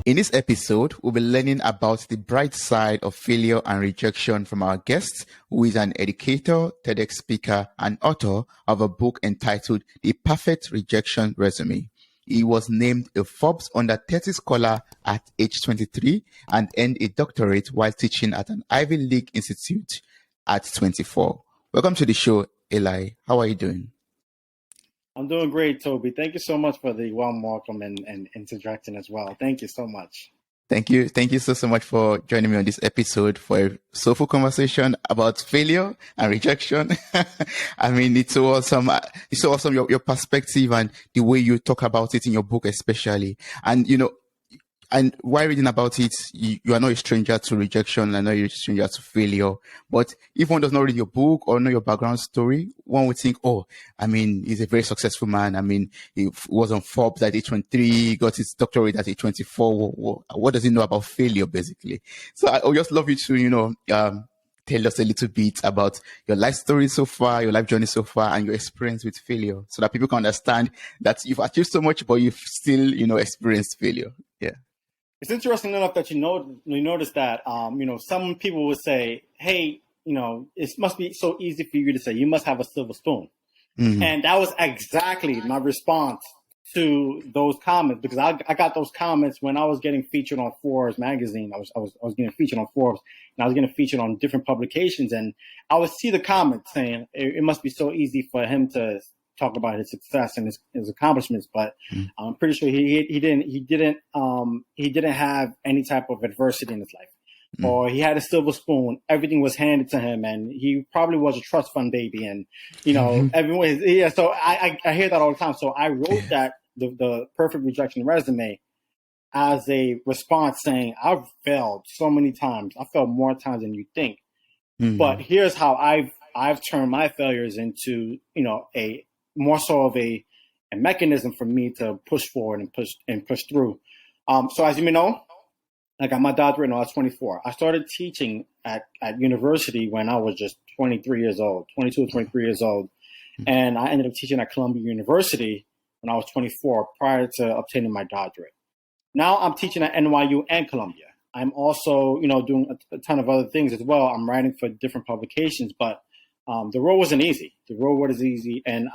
In this episode, we'll be learning about the bright side of failure and rejection from our guest, who is an educator, TEDx speaker, and author of a book entitled The Perfect Rejection Resume. He was named a Forbes Under 30 scholar at age 23 and earned a doctorate while teaching at an Ivy League institute at 24. Welcome to the show, Eli. How are you doing? I'm doing great, Toby. Thank you so much for the warm welcome and introduction as well. Thank you so much. Thank you. Thank you so much for joining me on this episode for a soulful conversation about failure and rejection. I mean, it's so awesome. It's so awesome, your perspective and the way you talk about it in your book, especially. And, and while reading about it, you are not a stranger to rejection. I know you're a stranger to failure. But if one does not read your book or know your background story, one would think, he's a very successful man. I mean, he was on Forbes at age 23, got his doctorate at age 24. What does he know about failure, basically? So I would just love you to, tell us a little bit about your life story so far, your life journey so far, and your experience with failure, so that people can understand that you've achieved so much, but you've still, experienced failure. Yeah. It's interesting enough that you notice that, some people would say, hey, it must be so easy for you to say, you must have a silver spoon. Mm-hmm. And that was exactly my response to those comments, because I got those comments when I was getting featured on Forbes magazine. I was getting featured on Forbes, and I was getting featured on different publications, and I would see the comments saying it must be so easy for him to talk about his success and his accomplishments, but I'm pretty sure he didn't have any type of adversity in his life, or he had a silver spoon. Everything was handed to him, and he probably was a trust fund baby, and everyone. Yeah, so I hear that all the time. So I wrote that the perfect rejection resume as a response, saying I've failed so many times. I failed more times than you think, but here's how I've turned my failures into a more so of a mechanism for me to push forward and push through. So as you may know, I got my doctorate when I was 24. I started teaching at university when I was just 22 or 23 years old. And I ended up teaching at Columbia University when I was 24 prior to obtaining my doctorate. Now I'm teaching at NYU and Columbia. I'm also, doing a ton of other things as well. I'm writing for different publications, but the road wasn't easy. The road wasn't easy. And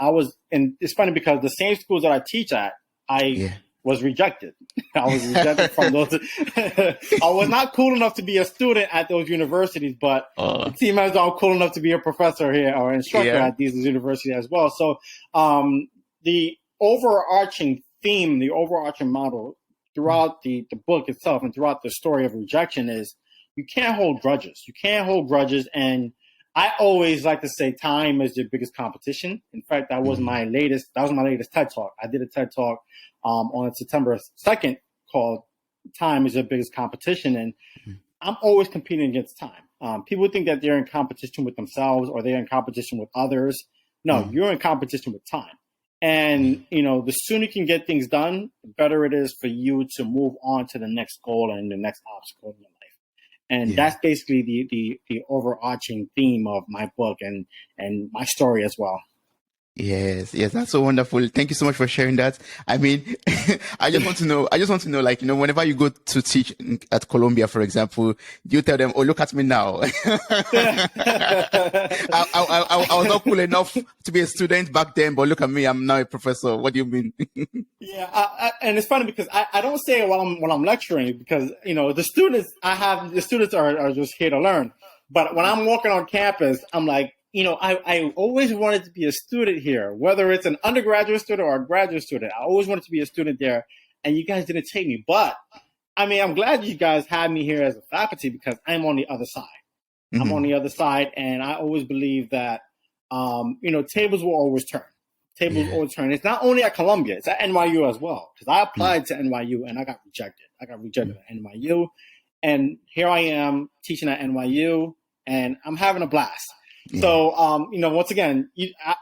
it's funny because the same schools that I teach at, I was rejected. I was rejected from those. I was not cool enough to be a student at those universities, but the team has I'm cool enough to be a professor here or instructor at these universities as well. So the overarching theme, the overarching model throughout the book itself and throughout the story of rejection is you can't hold grudges. You can't hold grudges. And I always like to say time is your biggest competition. In fact, that was my latest TED Talk. I did a TED Talk on September 2nd called Time is Your Biggest Competition. And I'm always competing against time. People think that they're in competition with themselves or they're in competition with others. No, you're in competition with time. And, the sooner you can get things done, the better it is for you to move on to the next goal and the next obstacle in your life. And that's basically the overarching theme of my book and my story as well. Yes, that's so wonderful. Thank you so much for sharing that. I mean, I just want to know, like, whenever you go to teach at Columbia, for example, you tell them, "Oh, look at me now." I was not cool enough to be a student back then, but look at me, I'm now a professor. What do you mean? And it's funny because I don't say it while I'm lecturing, because the students are just here to learn. But when I'm walking on campus, I'm like, I always wanted to be a student here, whether it's an undergraduate student or a graduate student. I always wanted to be a student there, and you guys didn't take me. But I mean, I'm glad you guys had me here as a faculty, because I'm on the other side. I'm on the other side, and I always believe that tables will always turn. Tables will always turn. It's not only at Columbia; it's at NYU as well. Because I applied to NYU and I got rejected. I got rejected at NYU, and here I am teaching at NYU, and I'm having a blast. So, once again,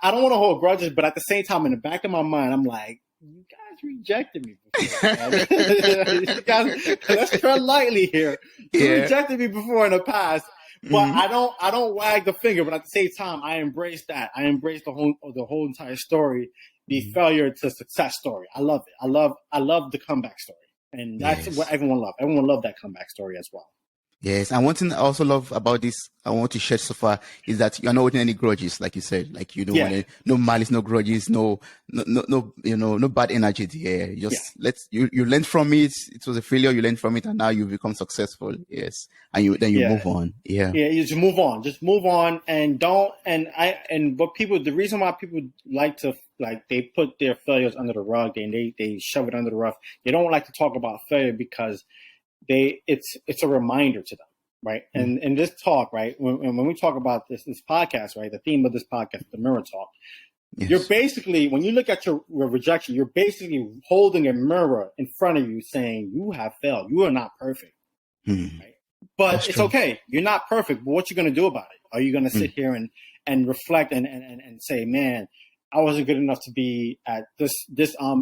I don't want to hold grudges, but at the same time, in the back of my mind, I'm like, you guys rejected me before. You guys, let's tread lightly here. You rejected me before in the past, but I don't wag the finger. But at the same time, I embrace that. I embrace the whole entire story, the failure to success story. I love it. I love the comeback story. And that's what Yes. everyone loved. Everyone loved that comeback story as well. Yes, and one thing I also love about this, I want to share so far, is that you're not holding any grudges, like you said. Like you don't want Yeah, to, no malice, no grudges, no, no bad energy there. You yeah. just you learned from it. It was a failure. You learned from it, and now you become successful. Yes, and you Yeah, move on. Yeah. yeah, you just move on, and don't. And what people, the reason why people like to, like, they put their failures under the rug, and they shove it under the rug. They don't like to talk about failure because it's a reminder to them, right? Mm. And in this talk, right, when we talk about this podcast, right, the theme of this podcast, the mirror talk, you're Yes. basically, when you look at your rejection, you're basically holding a mirror in front of you, saying you have failed, you are not perfect. Mm. Right? But That's it's true. okay. You're not perfect. But what you going to do about it? Are you going to sit Mm. here and reflect and say, man, I wasn't good enough to be at this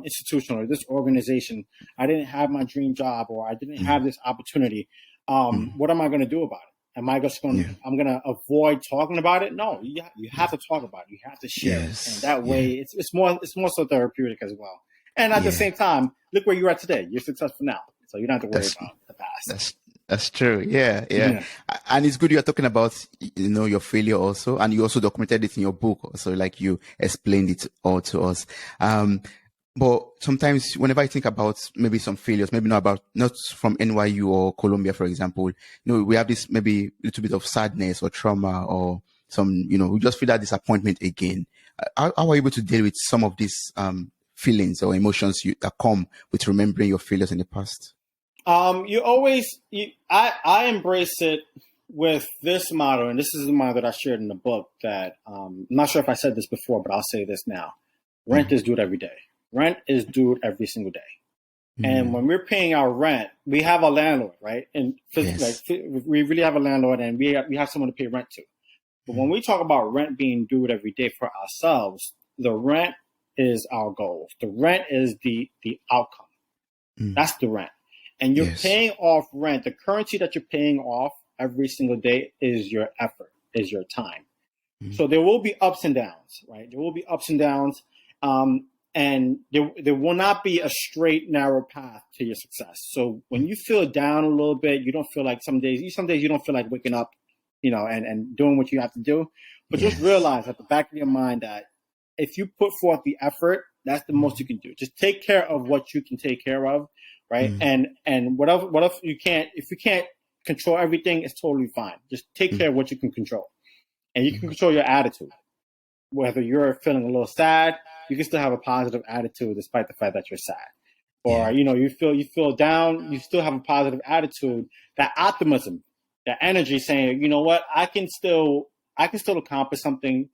institution or this organization. I didn't have my dream job, or I didn't have Mm. this opportunity. Mm. What am I going to do about it? Am I just going Yeah. to, I'm going to avoid talking about it? No, you have to talk about it. You have to share it. And Yes. that Yeah. way it's more so therapeutic as well. And at the Yeah. same time, look where you're at today. You're successful now. So you don't have to worry That's about the past. That's that's true. Yeah, yeah. Yeah. And it's good you're talking about, your failure also, and you also documented it in your book. Also, like you explained it all to us. But sometimes whenever I think about maybe some failures, maybe not from NYU or Columbia, for example, we have this maybe little bit of sadness or trauma or some, we just feel that disappointment again. How are you able to deal with some of these feelings or emotions that come with remembering your failures in the past? I embrace it with this motto, and this is the motto that I shared in the book that, I'm not sure if I said this before, but I'll say this now. Rent is due every day. Rent is due every single day. And when we're paying our rent, we have a landlord, right? And Yes. we really have a landlord, and we have someone to pay rent to. But when we talk about rent being due every day for ourselves, the rent is our goal. The rent is the outcome. That's the rent. And you're Yes. paying off rent. The currency that you're paying off every single day is your effort, is your time. So there will be ups and downs, right? There will be ups and downs. And there will not be a straight, narrow path to your success. So when you feel down a little bit, you don't feel like some days you don't feel like waking up, and doing what you have to do. But just realize at the back of your mind that if you put forth the effort, that's the most you can do. Just take care of what you can take care of, right? And whatever you can't, if you can't control everything, it's totally fine. Just take care of what you can control, and you can control your attitude. Whether you're feeling a little sad, you can still have a positive attitude despite the fact that you're sad. Or you feel down, you still have a positive attitude. That optimism, that energy, saying, you know what, I can still accomplish something,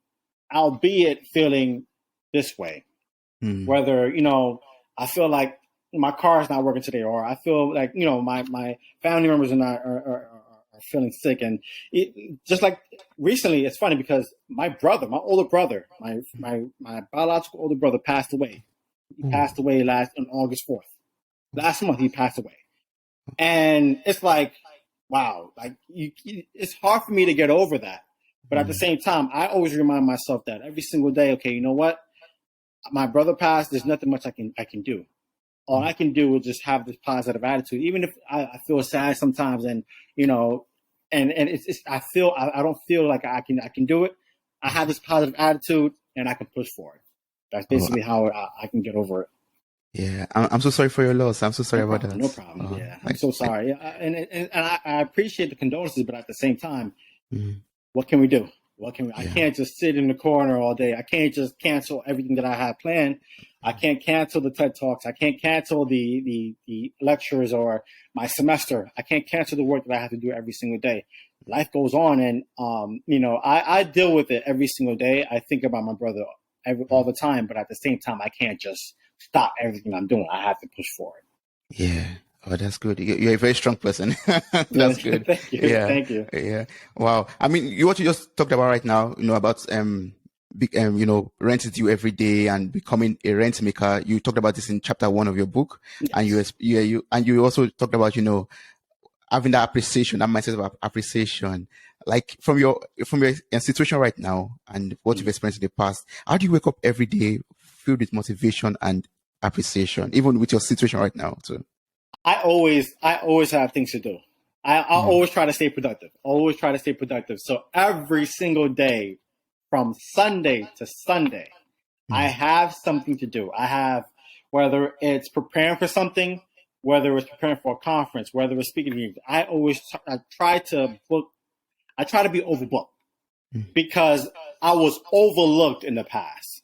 albeit feeling this way. Whether, I feel like my car is not working today, or I feel like, my family members are feeling sick. And just like recently, it's funny because my older brother, my biological older brother passed away. He passed away on August 4th. Last month he passed away. And it's like, wow, like it's hard for me to get over that. But at the same time, I always remind myself that every single day, okay, you know what? My brother passed. There's nothing much I can do. All I can do is just have this positive attitude, even if I feel sad sometimes, and it's I don't feel like I can do it. I have this positive attitude, and I can push forward. That's Oh, basically how I can get over it. yeah. I'm so sorry for your loss. I'm so sorry about that. No problem. Yeah, I'm so sorry. And I appreciate the condolences, but at the same time, what can we do? I can't just sit in the corner all day. I can't just cancel everything that I have planned. I can't cancel the TED Talks. I can't cancel the lectures or my semester. I can't cancel the work that I have to do every single day. Life goes on, and I deal with it every single day. I think about my brother all the time, but at the same time, I can't just stop everything I'm doing. I have to push forward. Yeah. Oh, that's good. You're a very strong person. That's good. Thank you. Yeah. Thank you. Yeah. Wow. I mean, what you just talked about right now, about, rent is due every day and becoming a rent maker. You talked about this in chapter 1 of your book. Yes. And you also talked about, having that appreciation, that mindset of appreciation, like from your situation right now and what you've experienced in the past. How do you wake up every day filled with motivation and appreciation, even with your situation right now too? I always have things to do. I always try to stay productive. Always try to stay productive. So every single day, from Sunday to Sunday, I have something to do. I have, whether it's preparing for something, whether it's preparing for a conference, whether it's speaking to you. I try to be overbooked because I was overlooked in the past.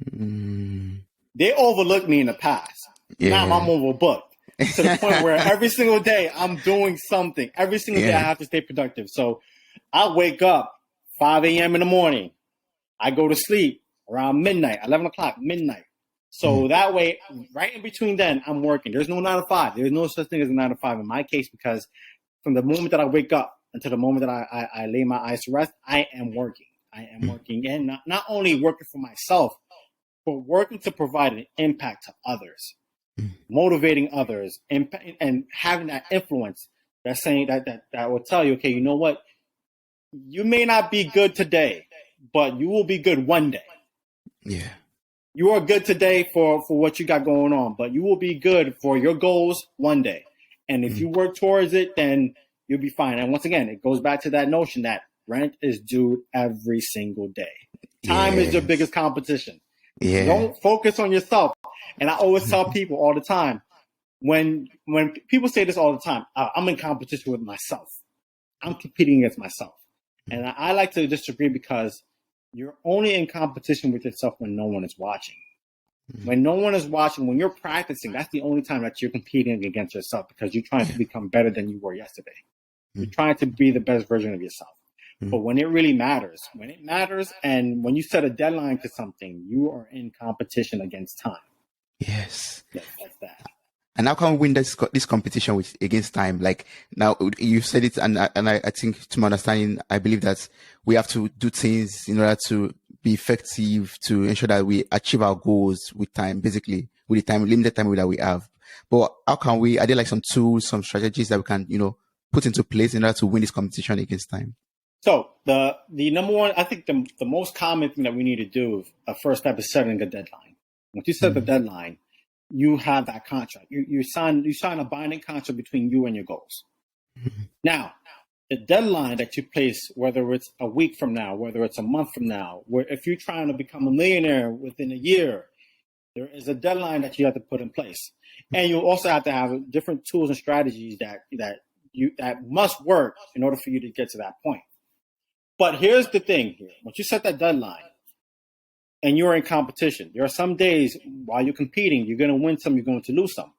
They overlooked me in the past. Now I'm overbooked to the point where every single day I'm doing something. Every single day I have to stay productive. So I wake up 5 a.m. in the morning. I go to sleep around midnight, 11 o'clock, midnight. So that way, right in between then, I'm working. There's no 9 to 5. There's no such thing as a 9 to 5 in my case, because from the moment that I wake up until the moment that I lay my eyes to rest, I am working. I am working, and not only working for myself, but working to provide an impact to others, motivating others, and having that influence that's saying that will tell you, okay, you know what? You may not be good today, but you will be good one day. Yeah. You are good today for what you got going on, but you will be good for your goals one day. And if you work towards it, then you'll be fine. And once again, it goes back to that notion that rent is due every single day. Time is your biggest competition. Yeah. Don't focus on yourself. And I always tell people all the time, when people say this all the time, I'm in competition with myself. I'm competing against myself. And I like to disagree, because you're only in competition with yourself when no one is watching. When no one is watching, when you're practicing, that's the only time that you're competing against yourself, because you're trying to become better than you were yesterday. You're trying to be the best version of yourself. But when it really matters, and when you set a deadline to something, you are in competition against time. Yes. That's that. And how can we win this competition against time? Like, now you said it, and I think, to my understanding, I believe that we have to do things in order to be effective, to ensure that we achieve our goals with time, basically with the limited time that we have. But how can we? Are there like some tools, some strategies that we can, put into place in order to win this competition against time? So the number one, I think the most common thing that we need to do, a first step, is setting a deadline. Once you set the deadline, you have that contract. You sign a binding contract between you and your goals. Now, the deadline that you place, whether it's a week from now, whether it's a month from now, where if you're trying to become a millionaire within a year, there is a deadline that you have to put in place. And you also have to have different tools and strategies that must work in order for you to get to that point. But here's the thing here. Once you set that deadline and you're in competition, there are some days while you're competing, you're going to win some, you're going to lose some.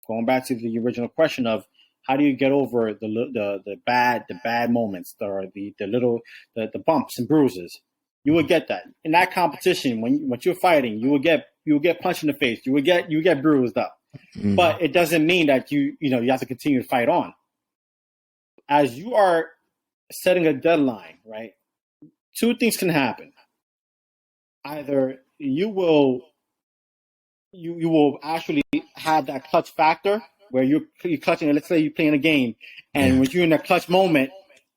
Going back to the original question of how do you get over the bad moments, or the bumps and bruises. You will get that. In that competition, when you're fighting, you will get punched in the face, you will get bruised up. But it doesn't mean that you have to continue to fight on. As you are setting a deadline, right? Two things can happen. Either you will actually have that clutch factor where you're clutching. Let's say you're playing a game, and when you're in that clutch moment,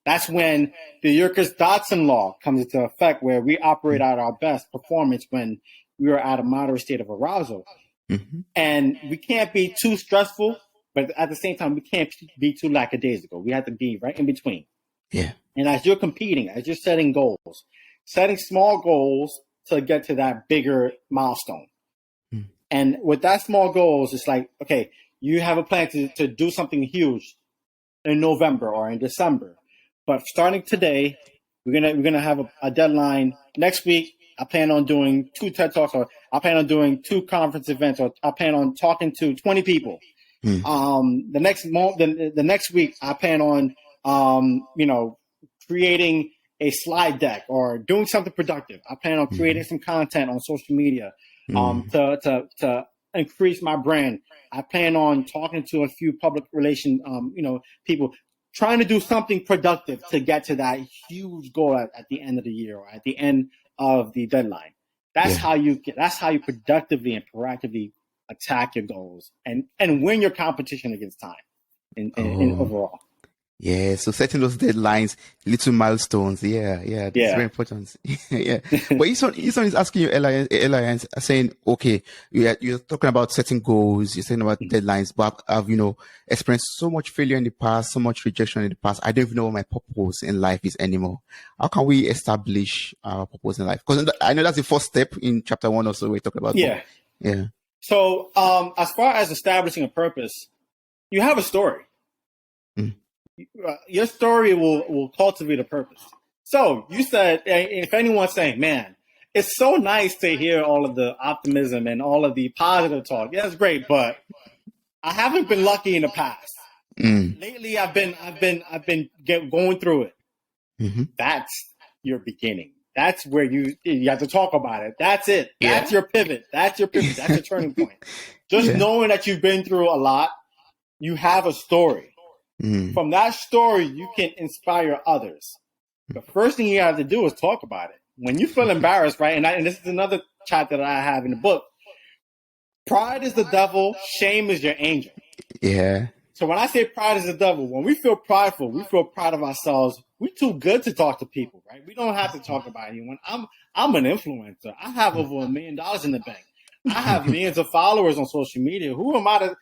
that's when the Yerkes-Dodson law comes into effect, where we operate at our best performance when we are at a moderate state of arousal. And we can't be too stressful, but at the same time, we can't be too lackadaisical. We have to be right in between. Yeah. And as you're competing, as you're setting goals, setting small goals to get to that bigger milestone. And with that small goals, it's like, okay, you have a plan to do something huge in November or in December. But starting today, we're gonna have a deadline. Next week, I plan on doing 2 TED Talks, or I plan on doing 2 conference events, or I plan on talking to 20 people. The next week, I plan on creating a slide deck or doing something productive. I plan on creating some content on social media to increase my brand. I plan on talking to a few public relation people, trying to do something productive to get to that huge goal at the end of the year, or at the end of the deadline. That's how you productively and proactively attack your goals and win your competition against time in overall. Yeah, so setting those deadlines, little milestones. Yeah, that's very Yeah. important. Yeah. But this one is asking you, Alliance, saying, okay, you're talking about setting goals, you're saying about deadlines, but I've, experienced so much failure in the past, so much rejection in the past. I don't even know what my purpose in life is anymore. How can we establish our purpose in life? Because I know that's the first step in chapter 1 or so we talk about, but Yeah. yeah. So, as far as establishing a purpose, you have a story. Mm. Your story will cultivate a purpose. So you said, if anyone's saying, man, it's so nice to hear all of the optimism and all of the positive talk. Yeah, it's great, but I haven't been lucky in the past. Mm. Lately, I've been going through it. Mm-hmm. That's your beginning. That's where you have to talk about it. That's it. Yeah. That's your pivot. That's your turning point. Just knowing that you've been through a lot, you have a story. Mm. From that story, you can inspire others. The first thing you have to do is talk about it. When you feel embarrassed, right? And this is another chapter that I have in the book. Pride is the devil. Shame is your angel. Yeah. So when I say pride is the devil, when we feel prideful, we feel proud of ourselves. We're too good to talk to people, right? We don't have to talk about anyone. I'm an influencer. I have over $1 million in the bank. I have millions of followers on social media. Who am I to?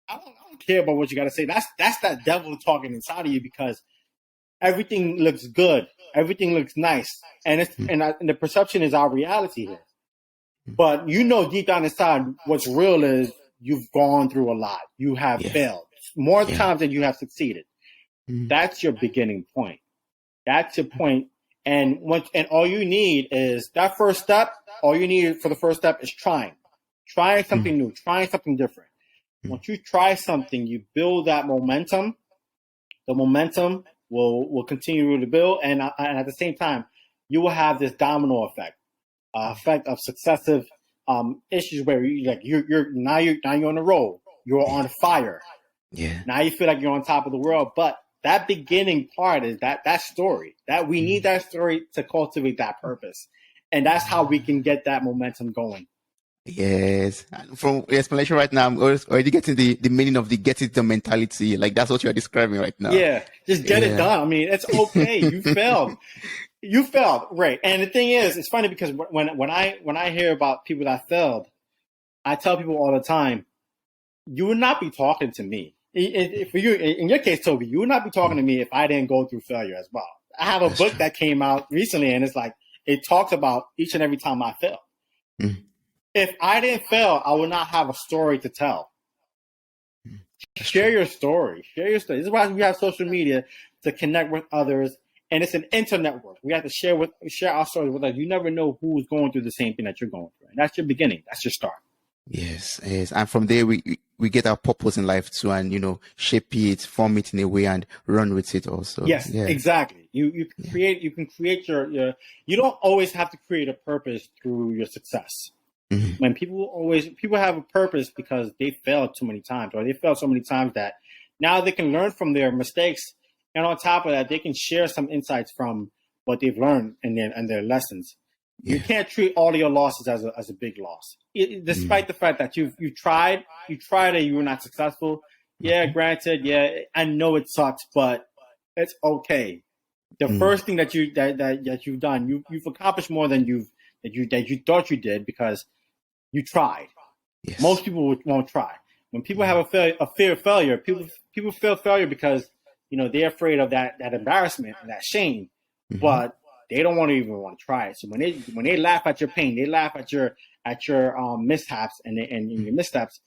I don't care about what you got to say. That's that devil talking inside of you, because everything looks good, everything looks nice, and the perception is our reality here. But deep down inside, what's real is you've gone through a lot. You have failed more times than you have succeeded. That's your beginning point. That's your point. And all you need is that first step. All you need for the first step is trying something new, trying something different. Once you try something, you build that momentum. The momentum will continue to build, and at the same time, you will have this domino effect of successive issues where you're on the road, you're on fire. Yeah. Now you feel like you're on top of the world, but that beginning part is that story. That we need that story to cultivate that purpose, and that's how we can get that momentum going. Yes. From your explanation right now, I'm already getting the meaning of the get it done mentality. Like that's what you're describing right now. Yeah, just get it done. I mean, it's okay. You failed. You failed, right? And the thing is, it's funny because when I hear about people that failed, I tell people all the time, you would not be talking to me. For you, in your case, Toby, you would not be talking to me if I didn't go through failure as well. I have a book that came out recently, and it's like it talks about each and every time I failed. If I didn't fail, I would not have a story to tell. Share your story. Share your story. This is why we have social media, to connect with others, and it's an internetwork. We have to share our stories with others. You never know who's going through the same thing that you're going through. And that's your beginning. That's your start. Yes. And from there, we get our purpose in life too, and, shape it, form it in a way and run with it also. Yes, exactly. You can create your, you don't always have to create a purpose through your success. When people have a purpose because they failed too many times, or they failed so many times that now they can learn from their mistakes. And on top of that, they can share some insights from what they've learned and their lessons. Yeah. You can't treat all of your losses as a big loss, despite the fact that you tried and you were not successful. Yeah, granted. Yeah, I know it sucks, but it's okay. The first thing that you've done, you've accomplished more than you thought you did, because you tried. Yes. Most people won't try. When people have a fear of failure, people feel failure because they're afraid of that embarrassment and that shame, but they don't want to try it. So when they laugh at your pain, they laugh at your mishaps and your missteps.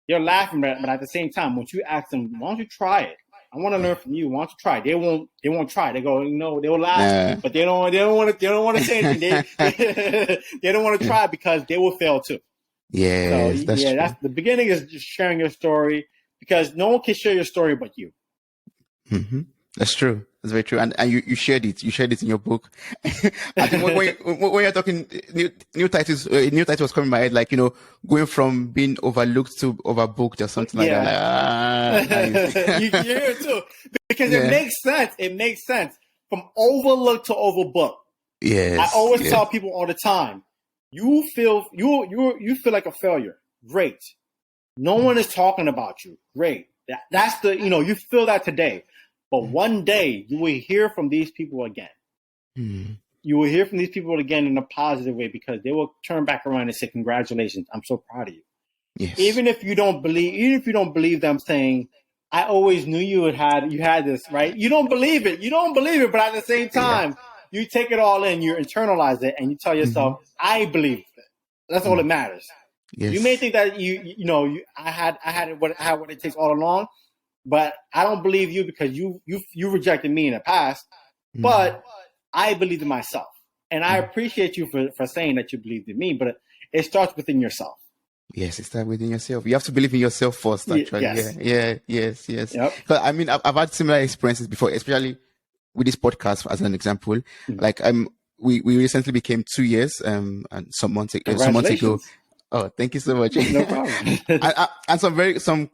They're laughing, but at the same time, once you ask them, why don't you try it? I want to learn from you. Why don't you try? They won't try. They go, they'll laugh, but they don't want to say anything. They don't want to try because they will fail too. Yes, so, that's true. That's the beginning, is just sharing your story, because no one can share your story but you. That's true. That's very true. And you shared it. You shared it in your book. I think when you're talking, new titles was coming in my head, like, going from being overlooked to overbooked or something like that. Nice. You hear it too, because it makes sense. It makes sense from overlooked to overbooked. Yes. I always tell people all the time, you feel like a failure. Great. No one is talking about you. Great. That's you feel that today. But one day you will hear from these people again. You will hear from these people again in a positive way, because they will turn back around and say, congratulations, I'm so proud of you. Yes. Even if you don't believe them saying, I always knew you had this, right? You don't believe it. But at the same time, you take it all in, you internalize it, and you tell yourself, I believe it. That's all that matters. Yes. You may think that I had what it takes all along, but I don't believe you because you rejected me in the past. But I believed in myself, and I appreciate you for saying that you believed in me. But it starts within yourself. Yes, it starts within yourself. You have to believe in yourself first, actually. Yes. Yep. But I mean, I've had similar experiences before, especially with this podcast as an example. Like we recently became 2 years, and some months ago. Oh, thank you so much. No problem. And some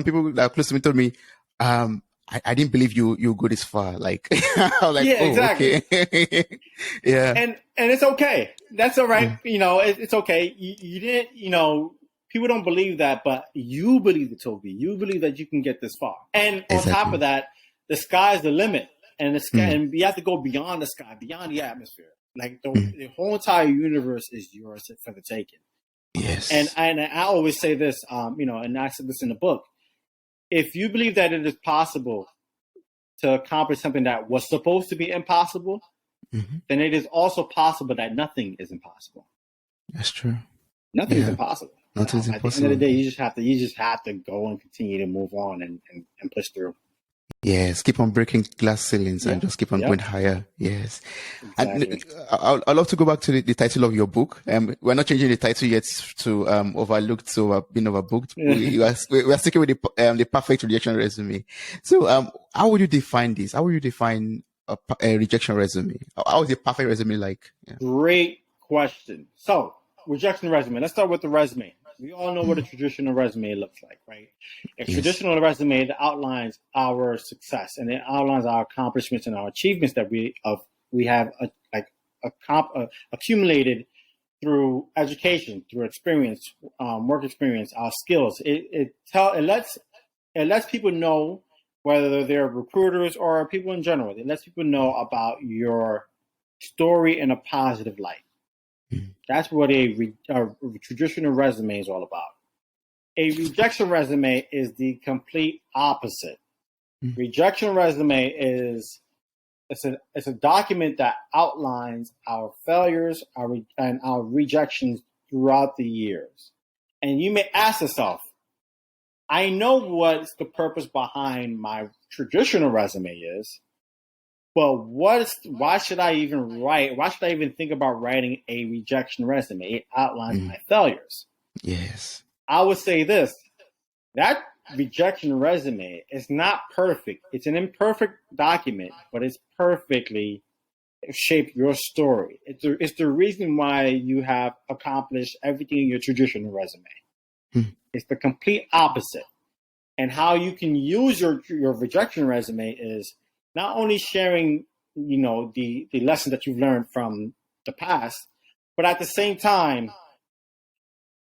people that are close to me told me, I didn't believe you go this far. Like, I was like, exactly. Okay. Yeah. And it's okay. That's all right. It's okay. You didn't, people don't believe that, but you believe it, Toby. You believe that you can get this far. And on top of that, the sky's the limit. And the sky, and you have to go beyond the sky, beyond the atmosphere. Like the whole entire universe is yours for the taking. Yes. And I always say this, and I said this in the book. If you believe that it is possible to accomplish something that was supposed to be impossible, then it is also possible that nothing is impossible. That's true. Nothing is impossible. Nothing's impossible. At the end of the day, you just have to go and continue to move on and push through. Yes, keep on breaking glass ceilings and just keep on going higher. Yes. Exactly. And I'd love to go back to the title of your book. We're not changing the title yet to overlooked, so being overbooked. We are sticking with the perfect rejection resume. So how would you define this? How would you define a rejection resume? How is a perfect resume like? Yeah. Great question. So rejection resume. Let's start with the resume. We all know what a traditional resume looks like, right? A traditional resume that outlines our success and it outlines our accomplishments and our achievements that we have accumulated through education, through experience, work experience, our skills. It lets people know, whether they're recruiters or people in general. It lets people know about your story in a positive light. That's what a traditional resume is all about. A rejection resume is the complete opposite. Rejection resume is a document that outlines our failures and our rejections throughout the years. And you may ask yourself, I know what's the purpose behind my traditional resume is, but why should I even write? Why should I even think about writing a rejection resume? It outlines my failures. Yes. I would say this, that rejection resume is not perfect. It's an imperfect document, but it's perfectly shaped your story. It's the reason why you have accomplished everything in your traditional resume. It's the complete opposite. And how you can use your rejection resume is not only sharing, the lessons that you've learned from the past, but at the same time,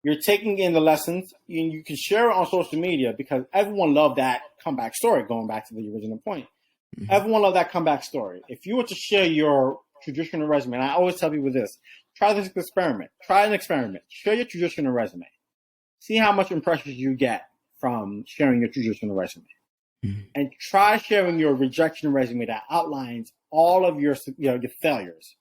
you're taking in the lessons and you can share it on social media, because everyone loved that comeback story, going back to the original point. Everyone loved that comeback story. If you were to share your traditional resume, and I always tell people this, try this experiment. Try an experiment. Share your traditional resume. See how much impressions you get from sharing your traditional resume. And try sharing your rejection resume that outlines all of your failures.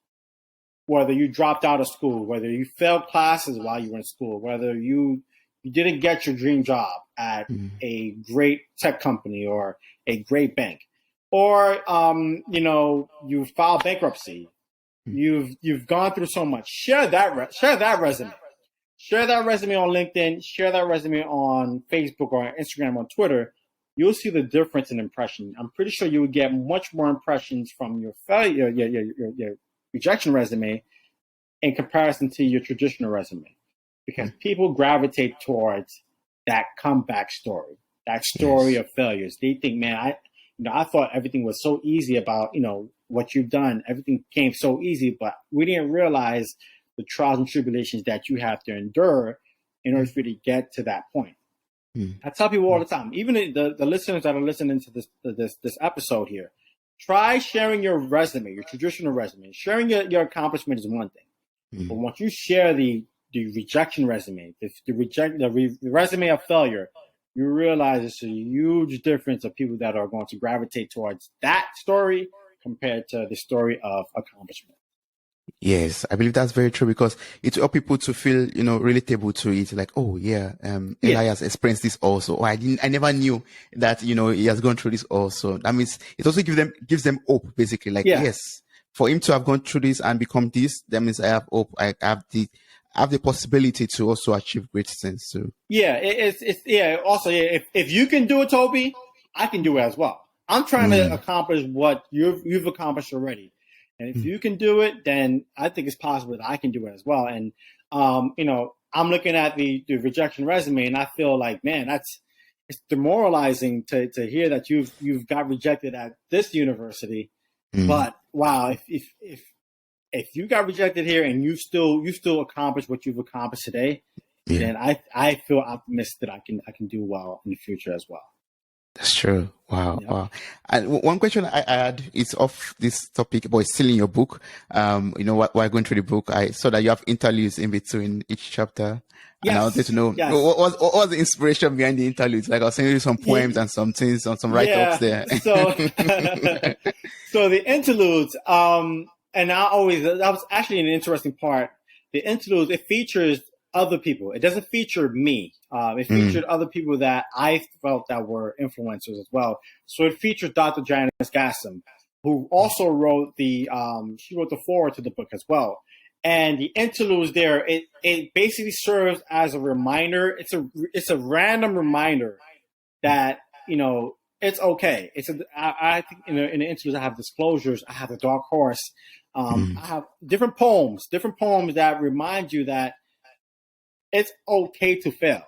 Whether you dropped out of school, whether you failed classes while you were in school, whether you didn't get your dream job at a great tech company or a great bank, or you filed bankruptcy, you've gone through so much. Share that resume. Share that resume on LinkedIn. Share that resume on Facebook or Instagram, on Twitter. You'll see the difference in impression. I'm pretty sure you would get much more impressions from your failure, your rejection resume, in comparison to your traditional resume, because people gravitate towards that comeback story, that story of failures. They think, man, I thought everything was so easy about what you've done. Everything came so easy, but we didn't realize the trials and tribulations that you have to endure in order for you to get to that point. I tell people all the time, even the listeners that are listening to this episode here, try sharing your resume, your traditional resume. Sharing your accomplishment is one thing, but once you share the rejection resume, the resume of failure, you realize it's a huge difference of people that are going to gravitate towards that story compared to the story of accomplishment. Yes, I believe that's very true because it will help people to feel, relatable to it. Like, oh yeah, Eli has experienced this also. Or I never knew that, he has gone through this also. That means it also gives them hope, basically. Like, yes, for him to have gone through this and become this, that means I have hope. I have the possibility to also achieve great things too. Yeah, Also, if you can do it, Toby, I can do it as well. I'm trying to accomplish what you've accomplished already. And if you can do it, then I think it's possible that I can do it as well. And, I'm looking at the rejection resume and I feel like, man, it's demoralizing to hear that you've got rejected at this university. But wow, if you got rejected here and you still accomplished what you've accomplished today, then I feel optimistic that I can do well in the future as well. That's true. Wow. Yeah. Wow. And one question I had is off this topic, but it's still in your book. While going through the book, I saw that you have interludes in between each chapter. Yes. And I wanted to know what was the inspiration behind the interludes? Like I was sending you some poems and some things, some write-ups there. So, so the interludes, and that was actually an interesting part. The interludes, it features other people. It doesn't feature me. It featured other people that I felt that were influencers as well. So it featured Dr. Janice Gassam, who also wrote the foreword to the book as well. And the interludes there, it basically serves as a reminder. It's a random reminder that, it's okay. I think in the interludes I have disclosures. I have the dark horse. I have different poems that remind you that it's okay to fail.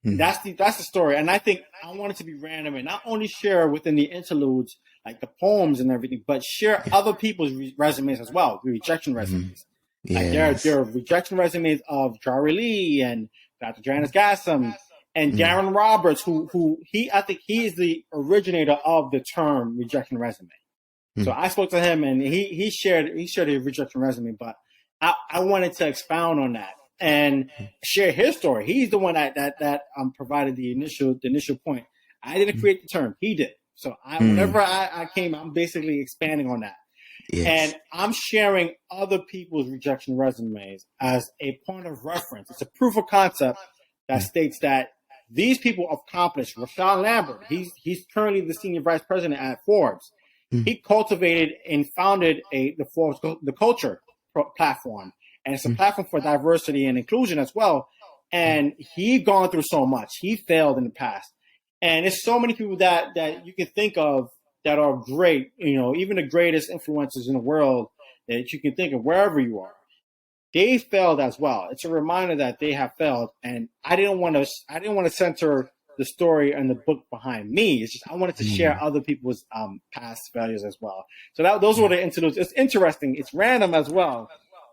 That's the story. And I think I want it to be random and not only share within the interludes, like the poems and everything, but share other people's resumes as well, the rejection resumes. Like there are rejection resumes of Dr. Lee and Dr. Janice Gassam and Darren Roberts, I think he is the originator of the term rejection resume. So I spoke to him and he shared his rejection resume, but I wanted to expound on that and share his story. He's the one that provided the initial point. I didn't create the term; he did. So whenever I came, I'm basically expanding on that, and I'm sharing other people's rejection resumes as a point of reference. It's a proof of concept that states that these people accomplished. Rashawn Lambert, he's currently the senior vice president at Forbes. He cultivated and founded the Forbes the Culture platform. And it's a platform for diversity and inclusion as well. And he's gone through so much. He failed in the past. And there's so many people that you can think of that are great, even the greatest influencers in the world that you can think of wherever you are. They failed as well. It's a reminder that they have failed. And I didn't want to center the story and the book behind me. It's just I wanted to share other people's past failures as well. So those were the interludes. It's interesting. It's random as well.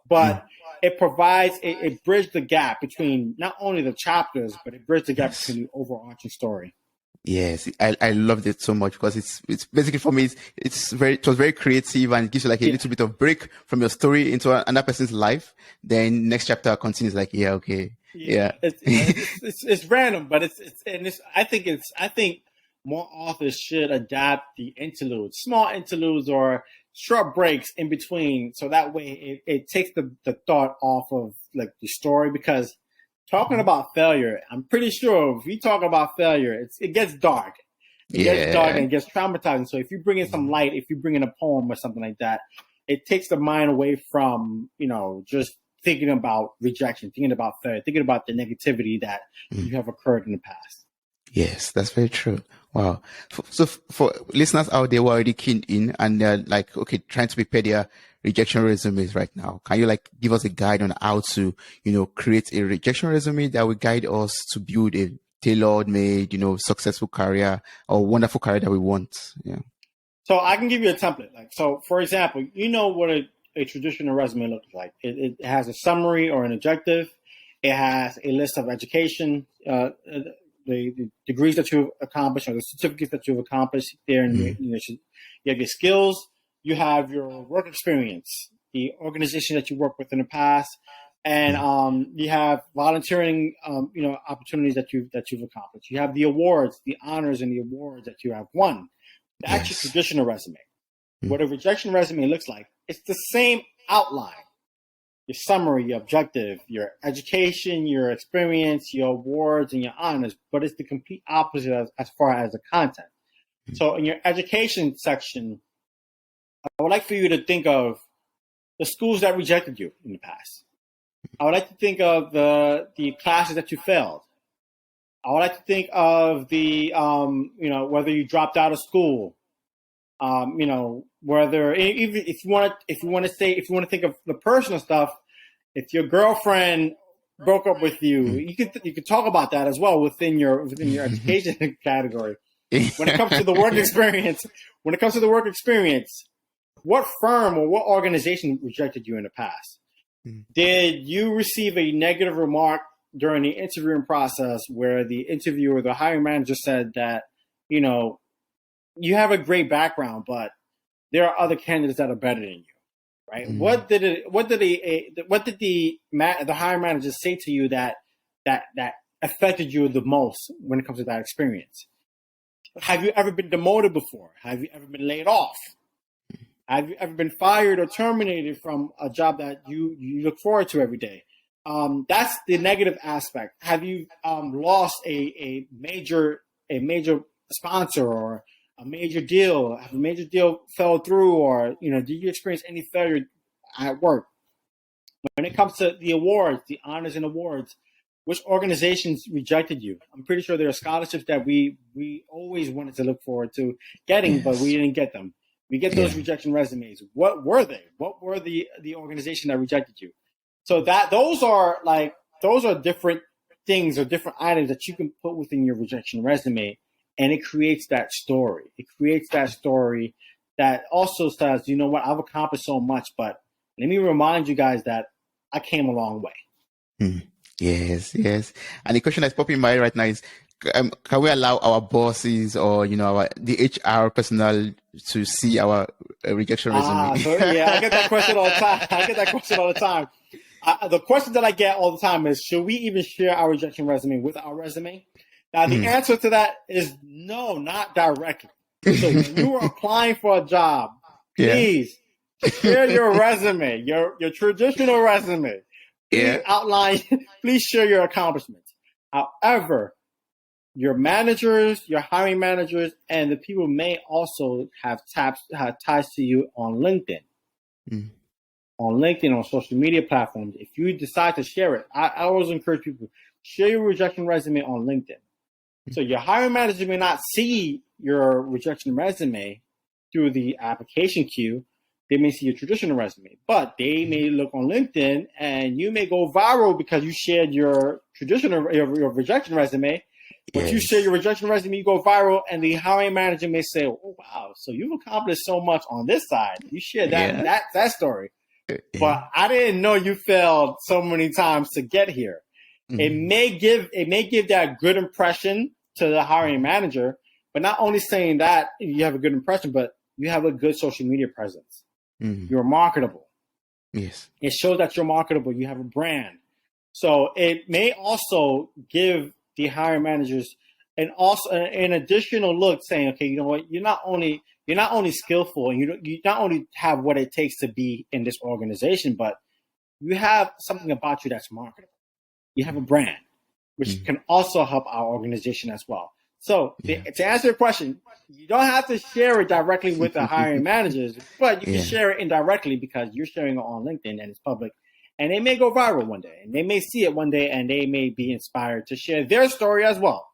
But it provides, it bridged the gap between not only the chapters, but it bridged the gap between the overarching story. Yes, I loved it so much because it's basically for me, it was very creative and it gives you like a little bit of break from your story into another person's life. Then next chapter continues like, It's random, but I think more authors should adapt the interludes, small interludes or short breaks in between, so that way it takes the thought off of like the story. Because talking about failure, I'm pretty sure if we talk about failure, it gets dark. It gets dark and it gets traumatizing. So if you bring in some light, if you bring in a poem or something like that, it takes the mind away from just thinking about rejection, thinking about failure, thinking about the negativity that you have occurred in the past. Yes, that's very true. Wow. So for listeners out there who are already keyed in and they're like, okay, trying to prepare their rejection resumes right now, can you give us a guide on how to, create a rejection resume that will guide us to build a tailor-made, successful career or wonderful career that we want? Yeah. So I can give you a template. So for example, what a traditional resume looks like. It has a summary or an objective. It has a list of education, the degrees that you've accomplished or the certificates that you've accomplished there, and you have your skills, you have your work experience, the organization that you worked with in the past, and you have volunteering opportunities that you've accomplished. You have the awards, the honors, and the awards that you have won. That's your traditional resume. What a rejection resume looks like, it's the same outline. Your summary, your objective, your education, your experience, your awards, and your honors, but it's the complete opposite as far as the content. So in your education section, I would like for you to think of the schools that rejected you in the past. I would like to think of the classes that you failed. I would like to think of the whether you dropped out of school. Whether even if you want to think of the personal stuff, if your girlfriend broke up with you, you could talk about that as well within your education category. When it comes to the work experience, what firm or what organization rejected you in the past? Did you receive a negative remark during the interviewing process where the interviewer, the hiring manager, said that you have a great background, but there are other candidates that are better than you, right? What did the hiring manager say to you that affected you the most when it comes to that experience? Have you ever been demoted before? Have you ever been laid off? Have you ever been fired or terminated from a job that you look forward to every day? That's the negative aspect. Have you lost a major sponsor or a major deal? Have a major deal fell through, or did you experience any failure at work? When it comes to the awards, the honors and awards, which organizations rejected you? I'm pretty sure there are scholarships that we always wanted to look forward to getting, but we didn't get them. We get those rejection resumes. What were they? What were the organization that rejected you? So those are different things or different items that you can put within your rejection resume, and it creates that story. It creates that story that also says, you know what, I've accomplished so much, but let me remind you guys that I came a long way. Yes. And the question that's popping in my head right now is, can we allow our bosses or the HR personnel to see our rejection resume? I get that question all the time. The question that I get all the time is, should we even share our rejection resume with our resume? Now, the answer to that is no, not directly. So when you are applying for a job, please share your resume, your traditional resume. Please outline, please share your accomplishments. However, your managers, your hiring managers, and the people may also have ties to you on LinkedIn. On LinkedIn, on social media platforms. If you decide to share it, I always encourage people, share your rejection resume on LinkedIn. So your hiring manager may not see your rejection resume through the application queue. They may see your traditional resume, but they may look on LinkedIn and you may go viral because you shared your your rejection resume. But you share your rejection resume, you go viral, and the hiring manager may say, "Oh wow, so you've accomplished so much on this side. You shared that story, but I didn't know you failed so many times to get here." It may give that good impression to the hiring manager, but not only saying that you have a good impression, but you have a good social media presence. You're marketable. Yes, it shows that you're marketable. You have a brand, so it may also give the hiring managers and also an additional look, saying, okay, you know what, you're not only skillful, and you not only have what it takes to be in this organization, but you have something about you that's marketable. You have a brand, which can also help our organization as well. So to answer your question, you don't have to share it directly with the hiring managers, but you can share it indirectly because you're sharing it on LinkedIn and it's public. And they may go viral one day, and they may see it one day, and they may be inspired to share their story as well.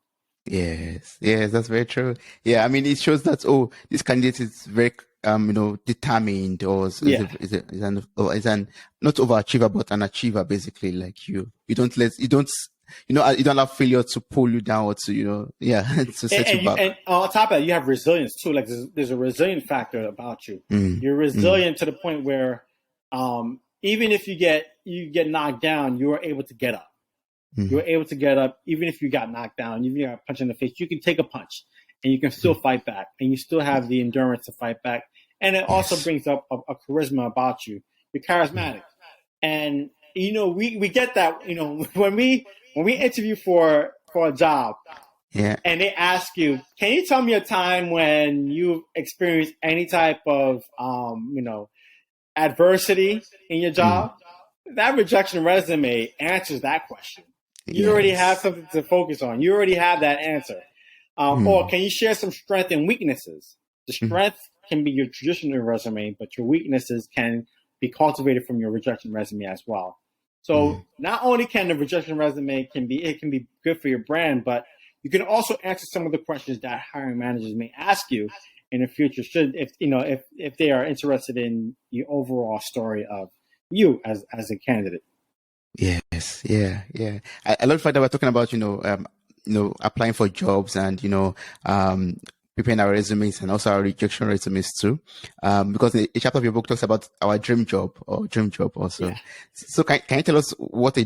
Yes, that's very true. Yeah, I mean, it shows that, this candidate is very, determined, or is an not overachiever, but an achiever, basically. Like you don't allow failure to pull you down or to, to set you back. And on top of that, you have resilience too. Like there's a resilient factor about you. You're resilient to the point where, even if you get knocked down, you are able to get up. You're able to get up, even if you got knocked down, even if you got a punch in the face, you can take a punch and you can still fight back, and you still have the endurance to fight back. And it also brings up a charisma about you. You're charismatic. And, we get that, when we interview for a job, and they ask you, can you tell me a time when you've experienced any type of, adversity in your job? That rejection resume answers that question. You already have something to focus on. You already have that answer. Or can you share some strength and weaknesses? The strength can be your traditional resume, but your weaknesses can be cultivated from your rejection resume as well. So not only can the rejection resume can be good for your brand, but you can also answer some of the questions that hiring managers may ask you in the future, if they are interested in the overall story of you as a candidate. Yes, yeah. I love the fact that we're talking about, applying for jobs and, preparing our resumes and also our rejection resumes too. Because a chapter of your book talks about our dream job also. Yeah. So can you tell us what a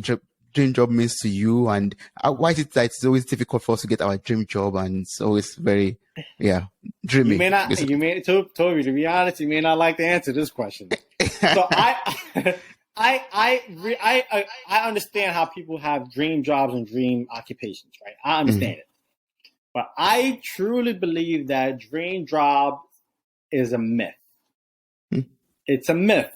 dream job means to you, and why is it that it's always difficult for us to get our dream job, and it's always very, dreamy? You may not, Toby, to be honest, you may not like to answer this question. So I understand how people have dream jobs and dream occupations, right? I understand it. But I truly believe that dream job is a myth. It's a myth.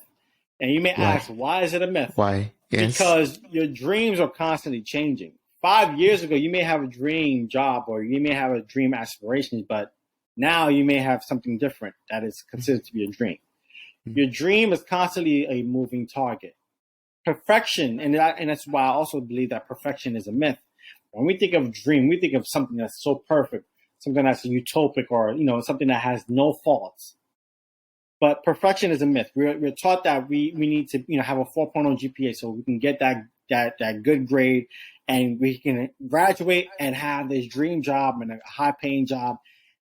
And you may ask, why is it a myth? Why? Yes. Because your dreams are constantly changing. 5 years ago, you may have a dream job or you may have a dream aspirations, but now you may have something different that is considered to be a dream. Your dream is constantly a moving target. Perfection, and that's why I also believe that perfection is a myth. When we think of dream, we think of something that's so perfect, something that's utopic, or something that has no faults. But perfection is a myth. We're taught that we need to have a 4.0 GPA so we can get that good grade, and we can graduate and have this dream job and a high paying job.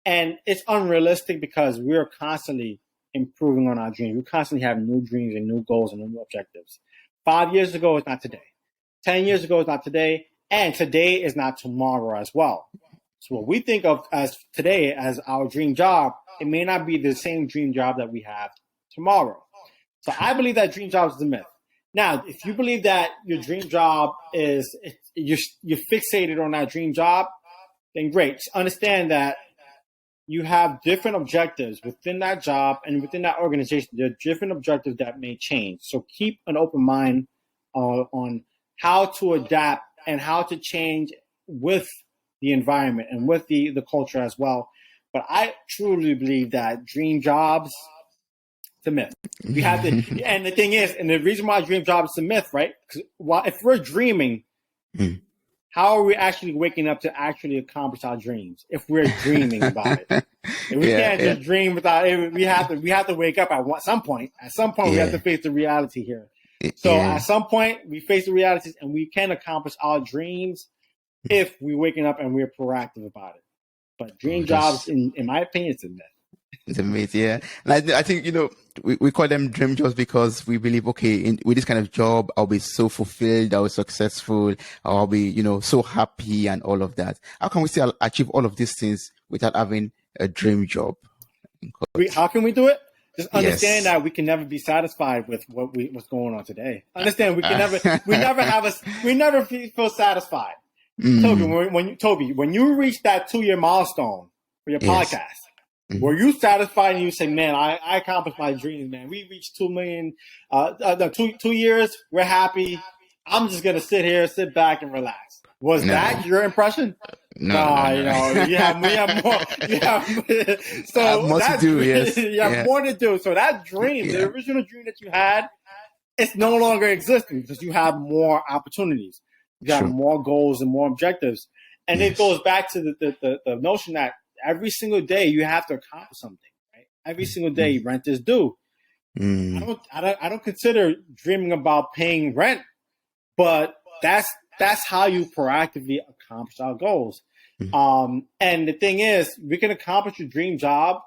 And it's unrealistic because we're constantly improving on our dreams. We constantly have new dreams and new goals and new objectives. 5 years ago is not today. 10 years ago is not today. And today is not tomorrow as well. So what we think of as today as our dream job, it may not be the same dream job that we have tomorrow. So I believe that dream job is a myth. Now, if you believe that your dream job is, you're fixated on that dream job, then great. Just understand that you have different objectives within that job and within that organization. There are different objectives that may change. So keep an open mind on how to adapt and how to change with the environment and with the culture as well. But I truly believe that dream jobs, it's a myth. We have to, and the thing is, and the reason why dream jobs is a myth, right? Because if we're dreaming, how are we actually waking up to actually accomplish our dreams? If we're dreaming about it, and we can't just dream without it. We have to wake up at some point. At some point, we have to face the reality here. So at some point, we face the realities, and we can accomplish our dreams if we're waking up and we're proactive about it. But dream jobs, in my opinion, it's a myth. It's a myth, yeah. And I think, we call them dream jobs because we believe, okay, with this kind of job, I'll be so fulfilled, I'll be successful, I'll be, so happy and all of that. How can we still achieve all of these things without having a dream job? How can we do it? Just understand that we can never be satisfied with what's going on today. Understand we never feel satisfied. Toby, when you reach that 2-year milestone for your podcast, were you satisfied and you say, man, I accomplished my dreams, man. We reached 2 million, 2 years. We're happy. I'm just going to sit back and relax. Was that your impression? No. You have more. So more to do, yes. You have more to do. So that dream, the original dream that you had, it's no longer existing because you have more opportunities. You have more goals and more objectives. And it goes back to the notion that every single day you have to accomplish something, right? Every single day rent is due. I don't consider dreaming about paying rent, but that's how you proactively accomplish our goals. And the thing is, we can accomplish your dream job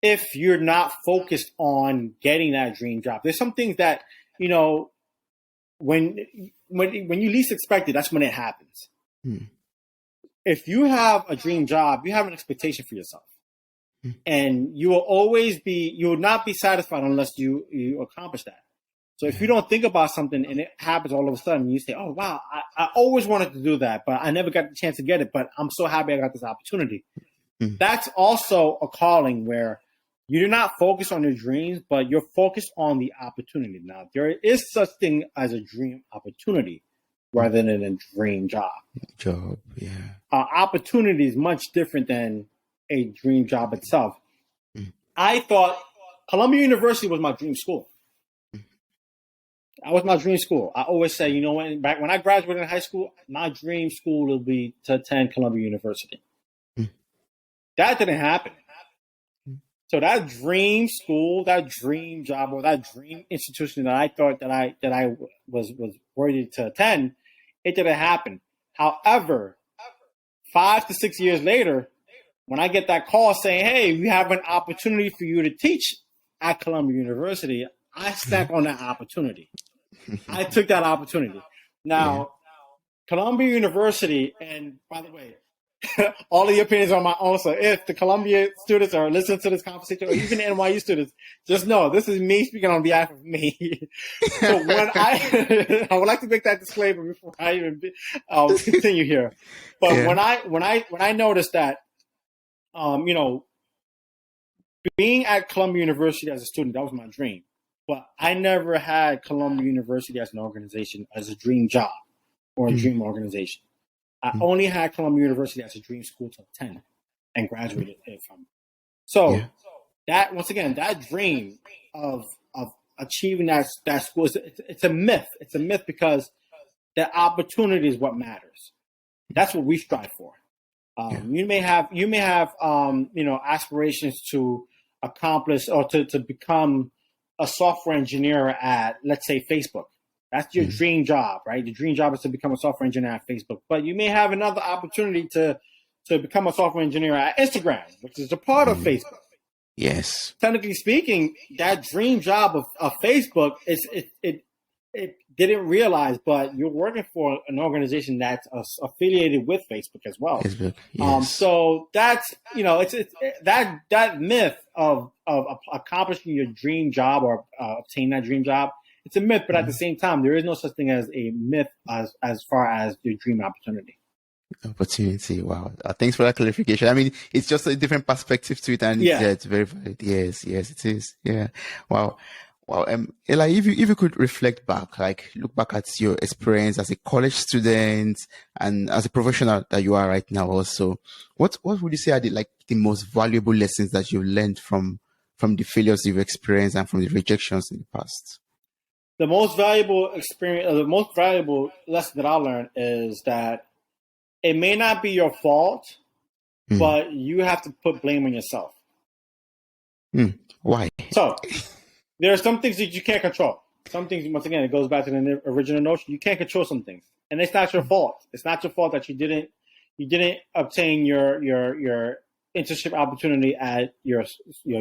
if you're not focused on getting that dream job. There's some things that, when when you least expect it, that's when it happens. Mm. If you have a dream job, you have an expectation for yourself. And you will not be satisfied unless you accomplish that. So if you don't think about something and it happens all of a sudden, you say, oh, wow, I always wanted to do that, but I never got the chance to get it, but I'm so happy I got this opportunity. That's also a calling where you do not focus on your dreams, but you're focused on the opportunity. Now, there is such thing as a dream opportunity rather than a dream job. Opportunity is much different than a dream job itself. I thought Columbia University was my dream school. That was my dream school. I always say, you know, back when I graduated in high school, my dream school would be to attend Columbia University. That didn't happen. So that dream school, that dream job, or that dream institution that I thought that I was worthy to attend, it didn't happen. However, 5 to 6 years later, when I get that call saying, hey, we have an opportunity for you to teach at Columbia University, I snapped on that opportunity. I took that opportunity. Now, Columbia University, and by the way, all of your opinions are my own. So if the Columbia students are listening to this conversation, or even the NYU students, just know this is me speaking on behalf of me. So when I would like to make that disclaimer before I even continue here. But when I noticed that, you know, being at Columbia University as a student, that was my dream. But I never had Columbia University as an organization, as a dream job or a dream organization. I only had Columbia University as a dream school to attend and graduated from. So that, once again, that dream of achieving that school, it's a myth. It's a myth because the opportunity is what matters. That's what we strive for. You may have you know, aspirations to accomplish or to become a software engineer at, let's say, Facebook. That's your dream job, right? The dream job is to become a software engineer at Facebook. But you may have another opportunity to become a software engineer at Instagram, which is a part of Facebook. Yes. Technically speaking, that dream job of Facebook it didn't realize, but you're working for an organization that's affiliated with Facebook as well. Facebook, yes. So that's, you know, it's that myth of accomplishing your dream job or obtaining that dream job. It's a myth, but at the same time, there is no such thing as a myth as far as your dream opportunity. Opportunity. Wow. Thanks for that clarification. I mean, it's just a different perspective to it, and it's very valid. Yes, it is. Yeah. Wow. Eli, if you could reflect back, like look back at your experience as a college student and as a professional that you are right now also, what would you say are the most valuable lessons that you've learned from the failures you've experienced and from the rejections in the past? The most valuable experience, the most valuable lesson that I learned is that it may not be your fault, but you have to put blame on yourself. Why? So there are some things that you can't control. Some things, once again, it goes back to the original notion. You can't control some things, and it's not your fault. It's not your fault that you didn't obtain your internship opportunity at your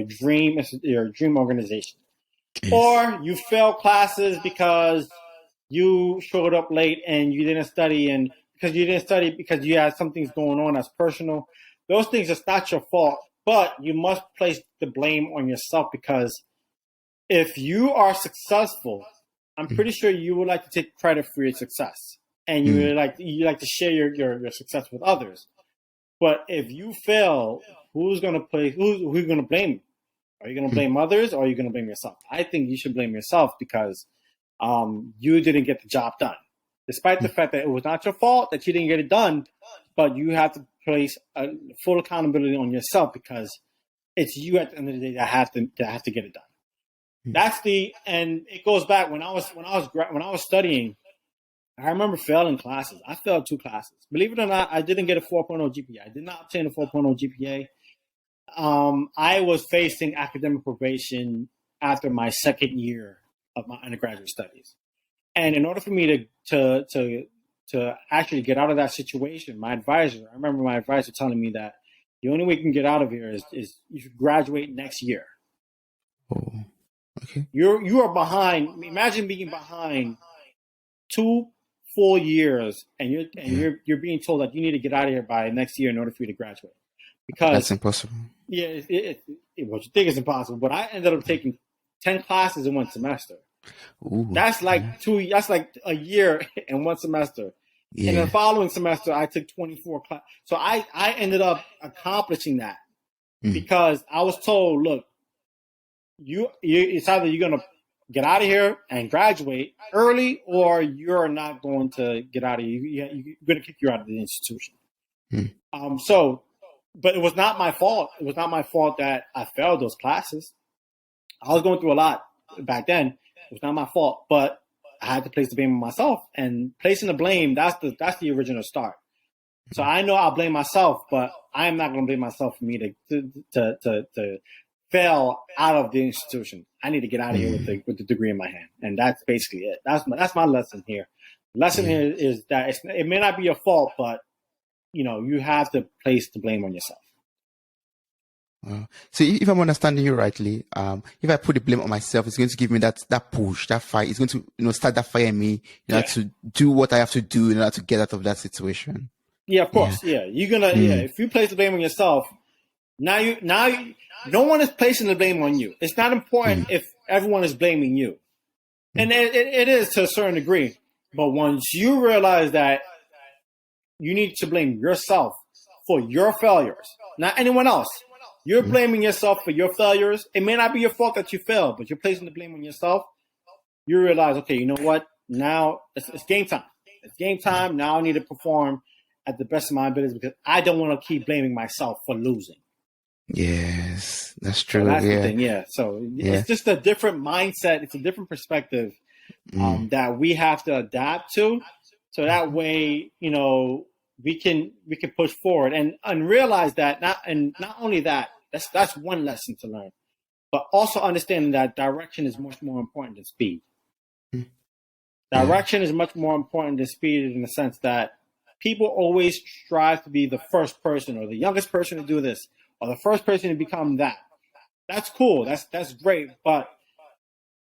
dream organization. Yes. Or you failed classes because you showed up late and you didn't study, and because you had some things going on that's personal. Those things, it's not your fault, but you must place the blame on yourself, because if you are successful, I'm pretty sure you would like to take credit for your success, and you like to share your success with others. But if you fail, who's going to blame? Are you going to blame others, or are you going to blame yourself? I think you should blame yourself, because you didn't get the job done, despite the fact that it was not your fault that you didn't get it done. But you have to place full accountability on yourself, because it's you at the end of the day that have to get it done. And it goes back when I was studying. I remember failing classes. I failed 2 classes. Believe it or not, I didn't get a 4.0 GPA. I did not obtain a 4.0 GPA. I was facing academic probation after my second year of my undergraduate studies. And in order for me to actually get out of that situation, I remember my advisor telling me that the only way you can get out of here is you should graduate next year. Oh, okay. You are behind. Imagine being behind 2 full years, and you're being told that you need to get out of here by next year in order for you to graduate. Because that's impossible. Yeah, what you think is impossible, but I ended up taking 10 classes in one semester. Ooh, that's like that's like a year in one semester. yeah. And the following semester, I took 24 classes. So I ended up accomplishing that because I was told, look, it's either you're going to get out of here and graduate early, or you're not going to get out of here. You're going to kick you out of the institution. But it was not my fault. It was not my fault that I failed those classes. I was going through a lot back then. It was not my fault, but I had to place the blame on myself. And placing the blame, that's the original start. So I know I'll blame myself, but I am not going to blame myself for me to fail out of the institution. I need to get out of here with the degree in my hand, and that's basically it. That's my lesson here. The lesson here is that it may not be your fault, but you have to place the blame on yourself. So if I'm understanding you rightly, if I put the blame on myself, it's going to give me that push, that fight. It's going to start that fire in me, to do what I have to do in order to get out of that situation. Yeah, of course. Yeah, you're gonna. Yeah, if you place the blame on yourself, now no one is placing the blame on you. It's not important if everyone is blaming you, and it is to a certain degree. But once you realize that you need to blame yourself for your failures, not anyone else. You're blaming yourself for your failures. It may not be your fault that you failed, but you're placing the blame on yourself. You realize, okay, you know what? Now it's game time. It's game time. Now I need to perform at the best of my abilities because I don't want to keep blaming myself for losing. Yes, that's true. So that's the thing. Yeah. So it's just a different mindset. It's a different perspective that we have to adapt to. So that way, we can push forward and realize that not only that. That's one lesson to learn, but also understanding that direction is much more important than speed. Direction is much more important than speed in the sense that people always strive to be the first person or the youngest person to do this or the first person to become that. That's cool. That's great. But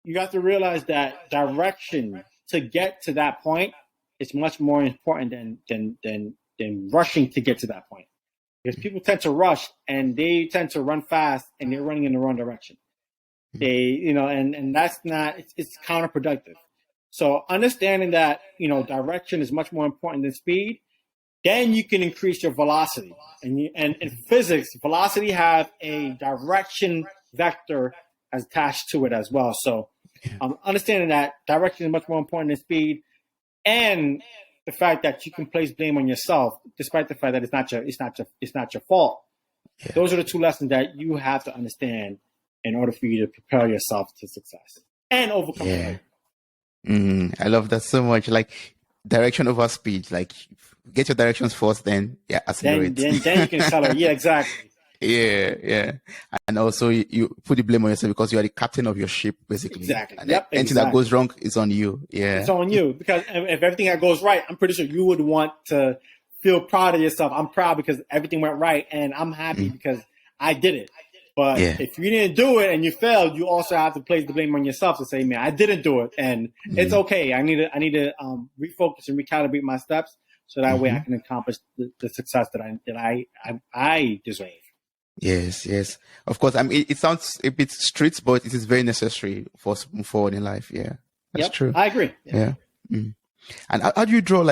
you have to realize that direction to get to that point is much more important than rushing to get to that point. Because people tend to rush and they tend to run fast and they're running in the wrong direction. And that's not, it's counterproductive. So understanding that, direction is much more important than speed, then you can increase your velocity. And in physics, velocity have a direction vector attached to it as well. So understanding that direction is much more important than speed, and the fact that you can place blame on yourself, despite the fact that it's not your fault. Yeah. Those are the two lessons that you have to understand in order for you to prepare yourself to success and overcome failure. I love that so much. Like direction over speed. Like get your directions first, then accelerate. Then you can accelerate. Yeah, exactly. Yeah. And also you put the blame on yourself because you are the captain of your ship, basically. Exactly. And anything that goes wrong is on you. Yeah. It's on you because if everything that goes right, I'm pretty sure you would want to feel proud of yourself. I'm proud because everything went right and I'm happy because I did it. But if you didn't do it and you failed, you also have to place the blame on yourself to say, man, I didn't do it and it's okay. I need to refocus and recalibrate my steps so that way I can accomplish the success that I deserve. Yes. Of course. I mean, it sounds a bit strict, but it is very necessary for us to move forward in life. Yeah, that's true. I agree. Yeah. And how do you draw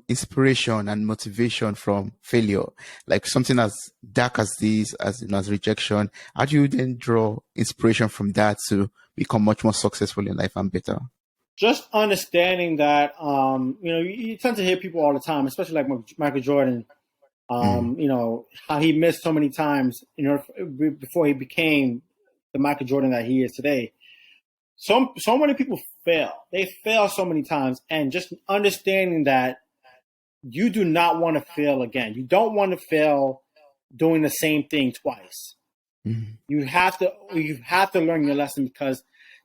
inspiration and motivation from failure? Like something as dark as this, as rejection. How do you then draw inspiration from that to become much more successful in life and better? Just understanding that, you tend to hear people all the time, especially like Michael Jordan. How he missed so many times, before he became the Michael Jordan that he is today. So many people fail. They fail so many times, and just understanding that you do not want to fail again. You don't want to fail doing the same thing twice. You have to learn your lesson because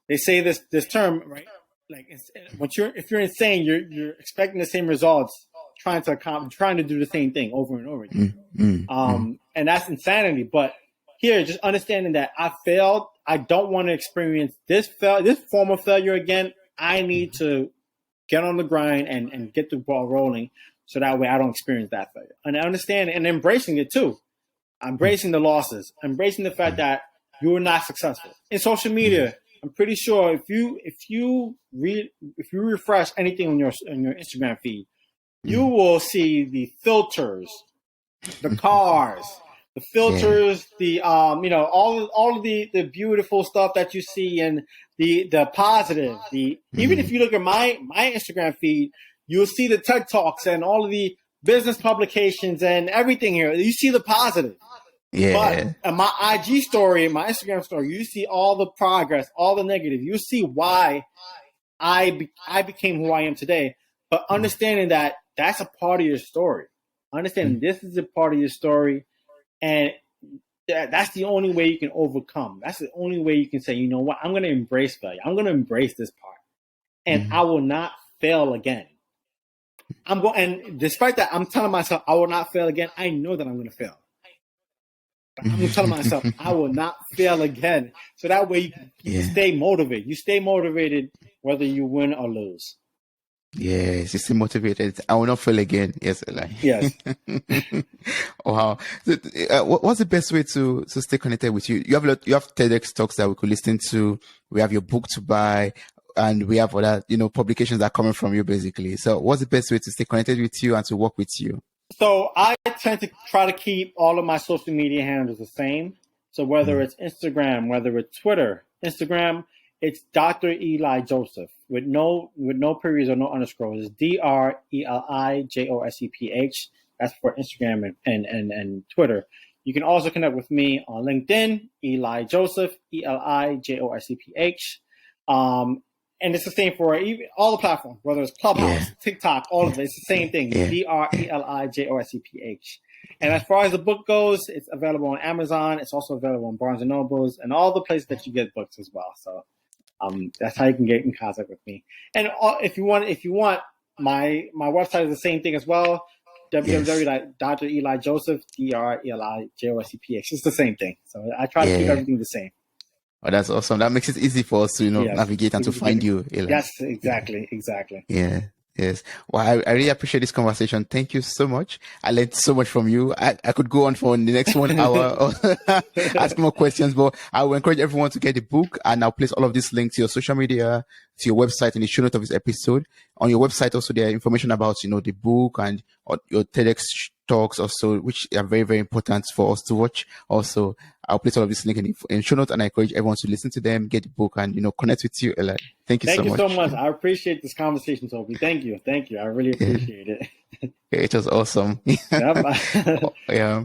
they say this term, right? Like if you're insane, you're expecting the same results. Trying to do the same thing over and over again. And that's insanity. But here, just understanding that I failed. I don't want to experience this form of failure again. I need to get on the grind and get the ball rolling, so that way I don't experience that failure. And understand and embracing it too, embracing the losses, embracing the fact that you were not successful. In social media, I'm pretty sure if you refresh anything on your Instagram feed, you will see the filters, the cars, the filters, the all of the beautiful stuff that you see, and the positive. Even if you look at my Instagram feed, you'll see the TED Talks and all of the business publications and everything here. You see the positive. Yeah. But my IG story, my Instagram story, you see all the progress, all the negative. You see why I became who I am today. But understanding that that's a part of your story. Understanding this is a part of your story, and that's the only way you can overcome. That's the only way you can say, you know what, I'm going to embrace failure. I'm going to embrace this part, and I will not fail again. And despite that, I'm telling myself I will not fail again. I know that I'm going to fail. I'm telling myself I will not fail again. So that way you stay motivated. You stay motivated whether you win or lose. Yes, you stay motivated. I will not fail again. Yes, Eli. Yes. Wow. So, what's the best way to stay connected with you? You have TEDx talks that we could listen to. We have your book to buy, and we have other publications that are coming from you basically. So what's the best way to stay connected with you and to work with you? So I tend to try to keep all of my social media handles the same. So whether it's Instagram, whether it's Twitter, Instagram, it's Dr. Eli Joseph with no periods or no underscores. It's DrEli Joseph. That's for Instagram and Twitter. You can also connect with me on LinkedIn, Eli Joseph, Eli Joseph. And it's the same for all the platforms, whether it's Clubhouse, TikTok, all of it. It's the same thing. DrEli Joseph. And as far as the book goes, it's available on Amazon. It's also available on Barnes and Nobles and all the places that you get books as well. So that's how you can get in contact with me. And if you want, my website is the same thing as well. www.drelijoseph, DrEli Joseph. It's the same thing. So I try to keep everything the same. Oh, that's awesome. That makes it easy for us to navigate and to find you, Eli. Yes, exactly. Yeah. Yes. Well, I really appreciate this conversation. Thank you so much. I learned so much from you. I could go on for the next 1 hour or ask more questions, but I will encourage everyone to get the book, and I'll place all of this links to your social media, to your website in the show notes of this episode. On your website also, there are information about, the book and your TEDx talks also, which are very, very important for us to watch. Also, I'll place all of this link in show notes, and I encourage everyone to listen to them, get the book, and, connect with you, Eli. Thank you so much. Thank you so much. I appreciate this conversation, Toby. Thank you. I really appreciate it. It was awesome. Yep. Yeah.